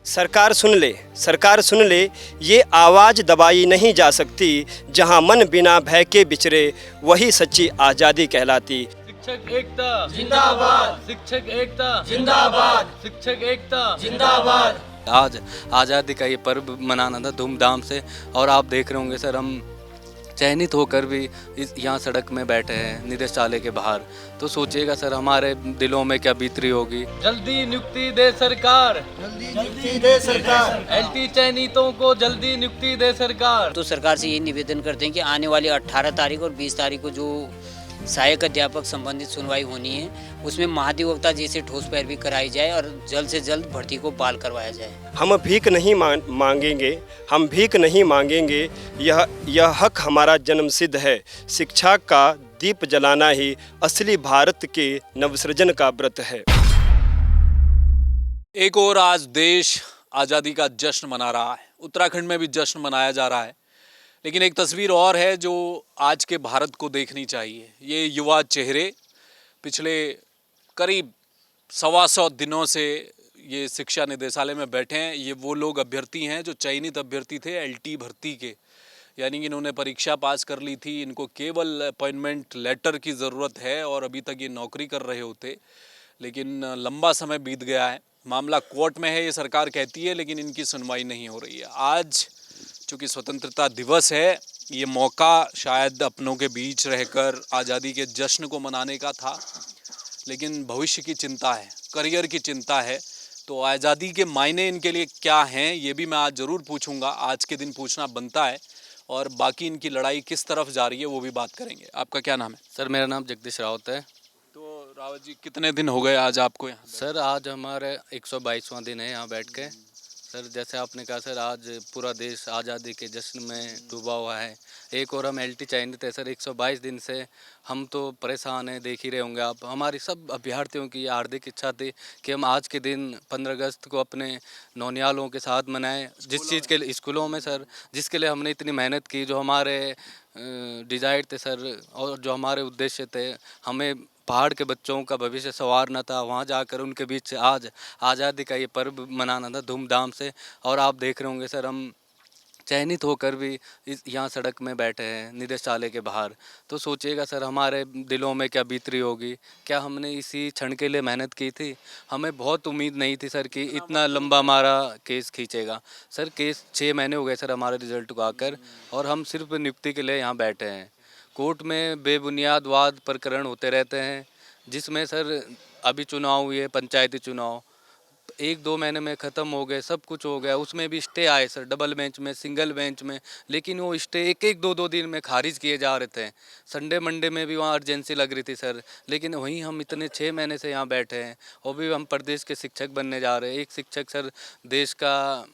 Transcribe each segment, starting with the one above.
सरकार सुन ले, ये आवाज़ दबाई नहीं जा सकती। जहां मन बिना भय के बिचरे, वही सच्ची आज़ादी कहलाती। शिक्षक एकता जिंदाबाद, शिक्षक एकता जिंदाबाद, शिक्षक एकता जिंदाबाद। आज आज़ादी का ये पर्व मनाना था धूमधाम से, और आप देख रहे होंगे सर, हम चयनित होकर भी यहाँ सड़क में बैठे हैं निदेशालय के बाहर। तो सोचिएगा सर, हमारे दिलों में क्या बीत रही होगी। जल्दी नियुक्ति दे सरकार, जल्दी दे सरकार। एलटी चयनितों को जल्दी नियुक्ति दे सरकार। तो सरकार से ये निवेदन करते हैं कि आने वाली 18 तारीख और 20 तारीख को जो सहायक अध्यापक संबंधित सुनवाई होनी है, उसमें महाधिवक्ता जैसे ठोस पैरवी कराई जाए और जल्द से जल्द भर्ती को बहाल करवाया जाए। हम भीख नहीं मांगेंगे, हम भीख नहीं मांगेंगे। यह हक हमारा जन्मसिद्ध है। शिक्षा का दीप जलाना ही असली भारत के नवसृजन का व्रत है। एक और आज देश आज़ादी का जश्न मना रहा है, उत्तराखंड में भी जश्न मनाया जा रहा है। लेकिन एक तस्वीर और है जो आज के भारत को देखनी चाहिए। ये युवा चेहरे पिछले करीब 125 दिनों से ये शिक्षा निदेशालय में बैठे हैं। ये वो लोग अभ्यर्थी हैं जो चयनित अभ्यर्थी थे एलटी भर्ती के, यानी कि इन्होंने परीक्षा पास कर ली थी। इनको केवल अपॉइंटमेंट लेटर की ज़रूरत है और अभी तक ये नौकरी कर रहे होते, लेकिन लंबा समय बीत गया है। मामला कोर्ट में है, ये सरकार कहती है, लेकिन इनकी सुनवाई नहीं हो रही है। आज चूँकि स्वतंत्रता दिवस है, ये मौका शायद अपनों के बीच रहकर आज़ादी के जश्न को मनाने का था, लेकिन भविष्य की चिंता है, करियर की चिंता है। तो आज़ादी के मायने इनके लिए क्या हैं, ये भी मैं आज ज़रूर पूछूंगा। आज के दिन पूछना बनता है, और बाकी इनकी लड़ाई किस तरफ जा रही है वो भी बात करेंगे। आपका क्या नाम है? सर मेरा नाम जगदीश रावत है। तो रावत जी, कितने दिन हो गए आज आपको यहाँ? सर आज हमारे 122वां दिन है यहाँ बैठ के। सर जैसे आपने कहा सर, आज पूरा देश आज़ादी के जश्न में डूबा हुआ है। एक और हम एलटी चयनित है सर। 122 दिन से हम तो परेशान हैं, देख ही रहे होंगे आप। हमारी सब अभ्यर्थियों की हार्दिक इच्छा थी कि हम आज के दिन 15 अगस्त को अपने नौनियालों के साथ मनाएं, जिस चीज़ के लिए स्कूलों में सर, जिसके लिए हमने इतनी मेहनत की, जो हमारे डिज़ायर थे सर, और जो हमारे उद्देश्य थे। हमें पहाड़ के बच्चों का भविष्य संवारना था, वहाँ जाकर उनके बीच से आज आज़ादी का ये पर्व मनाना था धूमधाम से। और आप देख रहे होंगे सर, हम चयनित होकर भी यहाँ सड़क में बैठे हैं निदेशालय के बाहर। तो सोचिएगा सर, हमारे दिलों में क्या बीत रही होगी। क्या हमने इसी क्षण के लिए मेहनत की थी? हमें बहुत उम्मीद नहीं थी सर कि इतना लंबा हमारा केस खींचेगा। सर केस 6 महीने हो गए सर हमारे रिजल्ट को आकर, और हम सिर्फ नियुक्ति के लिए यहाँ बैठे हैं। कोर्ट में बेबुनियाद वाद प्रकरण होते रहते हैं, जिसमें सर अभी चुनाव हुए, पंचायती चुनाव 1-2 महीने में ख़त्म हो गए, सब कुछ हो गया। उसमें भी स्टे आए सर, डबल बेंच में, सिंगल बेंच में, लेकिन वो स्टे 1-1, 2-2 दिन में खारिज किए जा रहे थे। संडे मंडे में भी वहाँ अर्जेंसी लग रही थी सर, लेकिन वहीं हम इतने 6 महीने से यहाँ बैठे हैं, और भी हम प्रदेश के शिक्षक बनने जा रहे हैं। एक शिक्षक सर देश का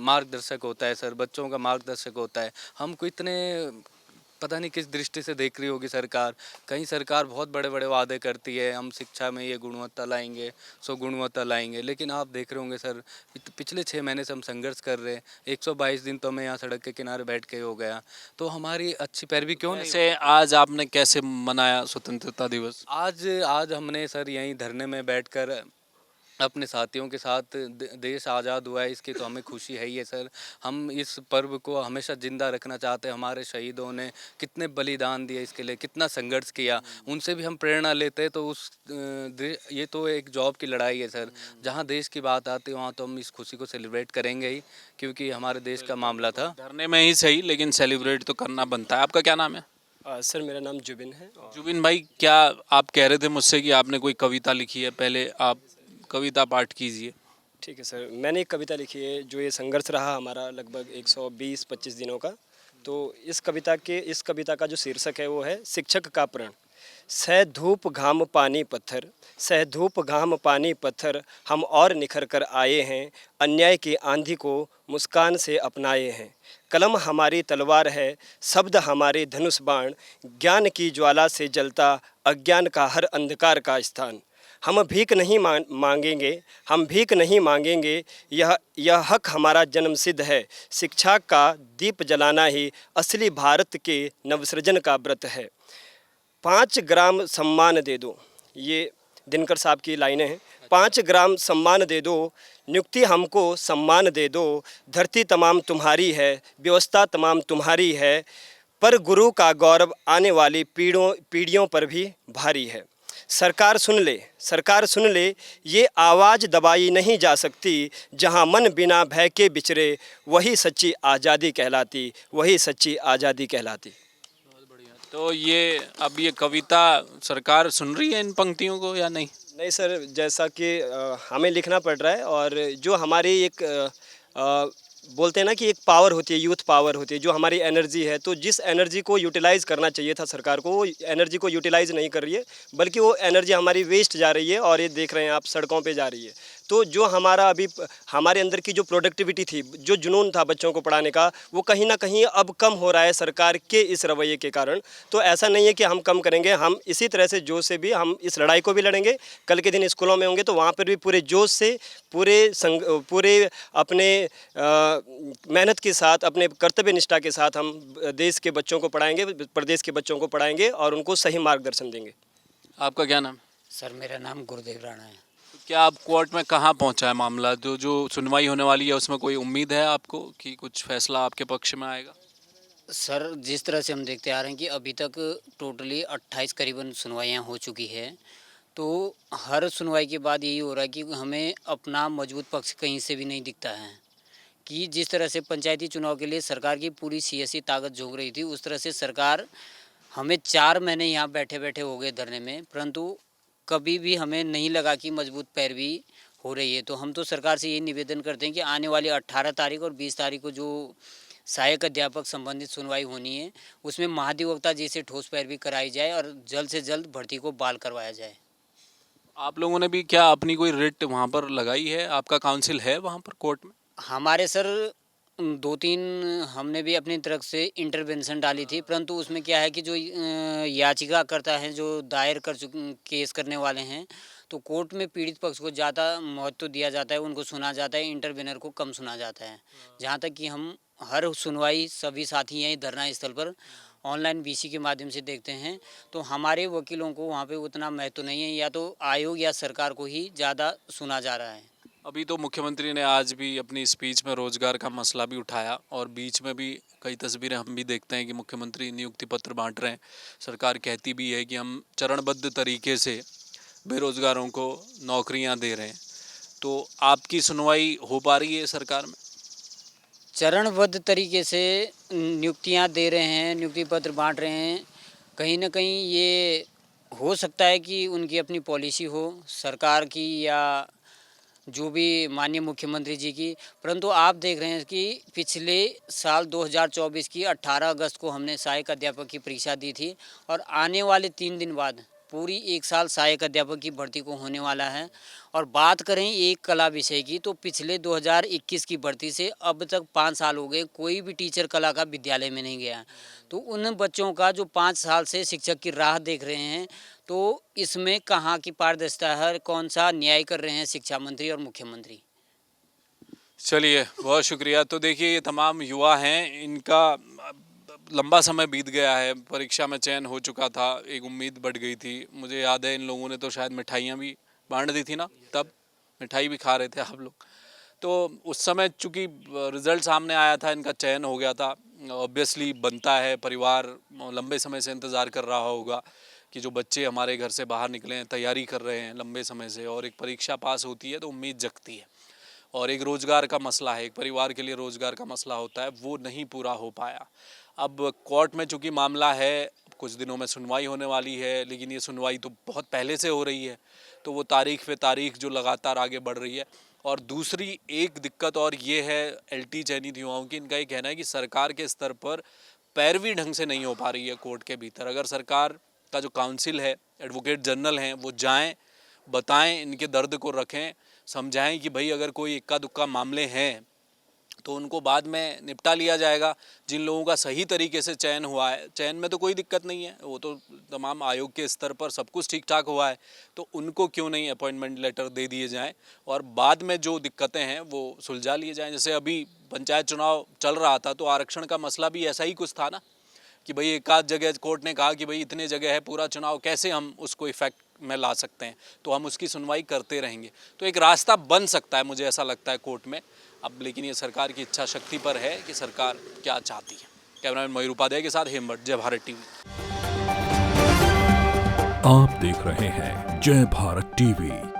मार्गदर्शक होता है सर, बच्चों का मार्गदर्शक होता है। हमको इतने पता नहीं किस दृष्टि से देख रही होगी सरकार। कहीं सरकार बहुत बड़े बड़े वादे करती है, हम शिक्षा में ये गुणवत्ता लाएंगे, सो गुणवत्ता लाएंगे, लेकिन आप देख रहे होंगे सर, पिछले 6 महीने से हम संघर्ष कर रहे हैं। 122 दिन तो मैं यहाँ सड़क के किनारे बैठ के हो गया। तो हमारी अच्छी पैरवी क्यों नहीं? ऐसे आज आपने कैसे मनाया स्वतंत्रता दिवस? आज हमने सर यहीं धरने में बैठकर अपने साथियों के साथ देश आज़ाद हुआ है, इसकी तो हमें खुशी है ही है सर। हम इस पर्व को हमेशा ज़िंदा रखना चाहते हैं। हमारे शहीदों ने कितने बलिदान दिए इसके लिए, कितना संघर्ष किया, उनसे भी हम प्रेरणा लेते हैं। तो ये तो एक जॉब की लड़ाई है सर। जहाँ देश की बात आती है वहाँ तो हम इस खुशी को सेलिब्रेट करेंगे ही, क्योंकि हमारे देश का मामला था। धरने में ही सही, लेकिन सेलिब्रेट तो करना बनता है। आपका क्या नाम है? सर मेरा नाम जुबिन है। जुबिन भाई, क्या आप कह रहे थे मुझसे कि आपने कोई कविता लिखी है? पहले आप कविता पाठ कीजिए। ठीक है सर, मैंने एक कविता लिखी है जो ये संघर्ष रहा हमारा लगभग 120-25 दिनों का। तो इस कविता का जो शीर्षक है वो है शिक्षक का प्रण। सह धूप घाम पानी पत्थर, सह धूप घाम पानी पत्थर, हम और निखर कर आए हैं, अन्याय की आंधी को मुस्कान से अपनाए हैं। कलम हमारी तलवार है, शब्द हमारे धनुष बाण, ज्ञान की ज्वाला से जलता अज्ञान का हर अंधकार का स्थान। हम भीख नहीं मांगेंगे, हम भीख नहीं मांगेंगे। यह हक हमारा जन्मसिद्ध है। शिक्षा का दीप जलाना ही असली भारत के नवसृजन का व्रत है। 5 ग्राम सम्मान दे दो, ये दिनकर साहब की लाइनें हैं। 5 ग्राम सम्मान दे दो, नियुक्ति हमको सम्मान दे दो, धरती तमाम तुम्हारी है, व्यवस्था तमाम तुम्हारी है, पर गुरु का गौरव आने वाली पीढ़ियों पर भी भारी है। सरकार सुन ले, ये आवाज़ दबाई नहीं जा सकती, जहां मन बिना भय के बिचरे, वही सच्ची आज़ादी कहलाती, वही सच्ची आज़ादी कहलाती। तो ये अब ये कविता सरकार सुन रही है इन पंक्तियों को या नहीं? नहीं सर, जैसा कि हमें लिखना पड़ रहा है, और जो हमारी एक बोलते हैं ना कि एक पावर होती है, यूथ पावर होती है, जो हमारी एनर्जी है, तो जिस एनर्जी को यूटिलाइज़ करना चाहिए था सरकार को, वो एनर्जी को यूटिलाइज़ नहीं कर रही है, बल्कि वो एनर्जी हमारी वेस्ट जा रही है, और ये देख रहे हैं आप सड़कों पे जा रही है। तो जो हमारा अभी हमारे अंदर की जो प्रोडक्टिविटी थी, जो जुनून था बच्चों को पढ़ाने का, वो कहीं ना कहीं अब कम हो रहा है सरकार के इस रवैये के कारण। तो ऐसा नहीं है कि हम कम करेंगे, हम इसी तरह से जोश से भी हम इस लड़ाई को भी लड़ेंगे। कल के दिन स्कूलों में होंगे तो वहाँ पर भी पूरे जोश से, पूरे अपने मेहनत के साथ, अपने कर्तव्य निष्ठा के साथ हम देश के बच्चों को पढ़ाएंगे, प्रदेश के बच्चों को पढ़ाएंगे और उनको सही मार्गदर्शन देंगे। आपका क्या नाम? सर मेरा नाम गुरुदेव राणा है। क्या आप कोर्ट में कहाँ पहुँचा है मामला? जो सुनवाई होने वाली है उसमें कोई उम्मीद है आपको कि कुछ फैसला आपके पक्ष में आएगा? सर जिस तरह से हम देखते आ रहे हैं कि अभी तक टोटली 28 करीबन सुनवाइयाँ हो चुकी है, तो हर सुनवाई के बाद यही हो रहा है कि हमें अपना मजबूत पक्ष कहीं से भी नहीं दिखता है। कि जिस तरह से पंचायती चुनाव के लिए सरकार की पूरी सियासी ताकत झोंक रही थी, उस तरह से सरकार हमें 4 महीने यहाँ बैठे बैठे हो गए धरने में, परंतु कभी भी हमें नहीं लगा कि मजबूत पैरवी हो रही है। तो हम तो सरकार से यही निवेदन करते हैं कि आने वाली 18 तारीख और 20 तारीख को जो सहायक अध्यापक संबंधित सुनवाई होनी है, उसमें महाधिवक्ता जी से ठोस पैरवी कराई जाए और जल्द से जल्द भर्ती को बहाल करवाया जाए। आप लोगों ने भी क्या अपनी कोई रिट वहाँ पर लगाई है? आपका काउंसिल है वहाँ पर कोर्ट में? हमारे सर 2-3 हमने भी अपनी तरफ से इंटरवेंशन डाली थी, परंतु उसमें क्या है कि जो याचिकाकर्ता हैं, जो दायर कर चुके केस करने वाले हैं, तो कोर्ट में पीड़ित पक्ष को ज़्यादा महत्व दिया जाता है, उनको सुना जाता है, इंटरवेनर को कम सुना जाता है। जहाँ तक कि हम हर सुनवाई सभी साथी यहीं धरना स्थल पर ऑनलाइन बीसी के माध्यम से देखते हैं, तो हमारे वकीलों को वहाँ पे उतना महत्व नहीं है, या तो आयोग या सरकार को ही ज़्यादा सुना जा रहा है। अभी तो मुख्यमंत्री ने आज भी अपनी स्पीच में रोजगार का मसला भी उठाया, और बीच में भी कई तस्वीरें हम भी देखते हैं कि मुख्यमंत्री नियुक्ति पत्र बांट रहे हैं। सरकार कहती भी है कि हम चरणबद्ध तरीके से बेरोजगारों को नौकरियां दे रहे हैं। तो आपकी सुनवाई हो पा रही है सरकार में? चरणबद्ध तरीके से नियुक्तियां दे रहे हैं, नियुक्ति पत्र बांट रहे हैं। कहीं ना कहीं ये हो सकता है कि उनकी अपनी पॉलिसी हो सरकार की, या जो भी माननीय मुख्यमंत्री जी की, परंतु आप देख रहे हैं कि पिछले साल 2024 की 18 अगस्त को हमने सहायक अध्यापक की परीक्षा दी थी, और आने वाले 3 दिन बाद पूरी 1 साल सहायक अध्यापक की भर्ती को होने वाला है। और बात करें एक कला विषय की, तो पिछले 2021 की भर्ती से अब तक 5 साल हो गए, कोई भी टीचर कला का विद्यालय में नहीं गया। तो उन बच्चों का जो 5 साल से शिक्षक की राह देख रहे हैं, तो इसमें कहाँ की पारदर्शिता है, कौन सा न्याय कर रहे हैं शिक्षा मंत्री और मुख्यमंत्री। चलिए, बहुत शुक्रिया। तो देखिए, ये तमाम युवा हैं, इनका लंबा समय बीत गया है, परीक्षा में चयन हो चुका था, एक उम्मीद बढ़ गई थी। मुझे याद है इन लोगों ने तो शायद मिठाइयाँ भी बांट दी थी ना, तब मिठाई भी खा रहे थे आप लोग। तो उस समय चूँकि रिज़ल्ट सामने आया था, इनका चयन हो गया था। ऑब्वियसली बनता है, परिवार लंबे समय से इंतज़ार कर रहा होगा कि जो बच्चे हमारे घर से बाहर निकले हैं, तैयारी कर रहे हैं लंबे समय से, और एक परीक्षा पास होती है तो उम्मीद जगती है। और एक रोज़गार का मसला है, एक परिवार के लिए रोज़गार का मसला होता है, वो नहीं पूरा हो पाया। अब कोर्ट में चूँकि मामला है, कुछ दिनों में सुनवाई होने वाली है, लेकिन ये सुनवाई तो बहुत पहले से हो रही है, तो वो तारीख पे तारीख जो लगातार आगे बढ़ रही है। और दूसरी एक दिक्कत और ये है एलटी चयनित युवाओं की, इनका ये कहना है कि सरकार के स्तर पर पैरवी ढंग से नहीं हो पा रही है कोर्ट के भीतर। अगर सरकार का जो काउंसिल है, एडवोकेट जनरल हैं, वो जाएं, बताएं, इनके दर्द को रखें, समझाएं कि भाई अगर कोई इक्का दुक्का मामले हैं तो उनको बाद में निपटा लिया जाएगा। जिन लोगों का सही तरीके से चयन हुआ है, चयन में तो कोई दिक्कत नहीं है, वो तो तमाम आयोग के स्तर पर सब कुछ ठीक ठाक हुआ है, तो उनको क्यों नहीं अपॉइंटमेंट लेटर दे दिए जाएं और बाद में जो दिक्कतें हैं वो सुलझा लिए जाएं। जैसे अभी पंचायत चुनाव चल रहा था तो आरक्षण का मसला भी ऐसा ही कुछ था ना, कि भाई एक आध जगह कोर्ट ने कहा कि भाई इतने जगह है पूरा चुनाव, कैसे हम उसको इफेक्ट में ला सकते हैं, तो हम उसकी सुनवाई करते रहेंगे। तो एक रास्ता बन सकता है, मुझे ऐसा लगता है कोर्ट में अब, लेकिन ये सरकार की इच्छा शक्ति पर है कि सरकार क्या चाहती है। कैमरामैन मयूर उपाध्याय के साथ हेमवट, जय भारत टीवी। आप देख रहे हैं जय भारत टीवी।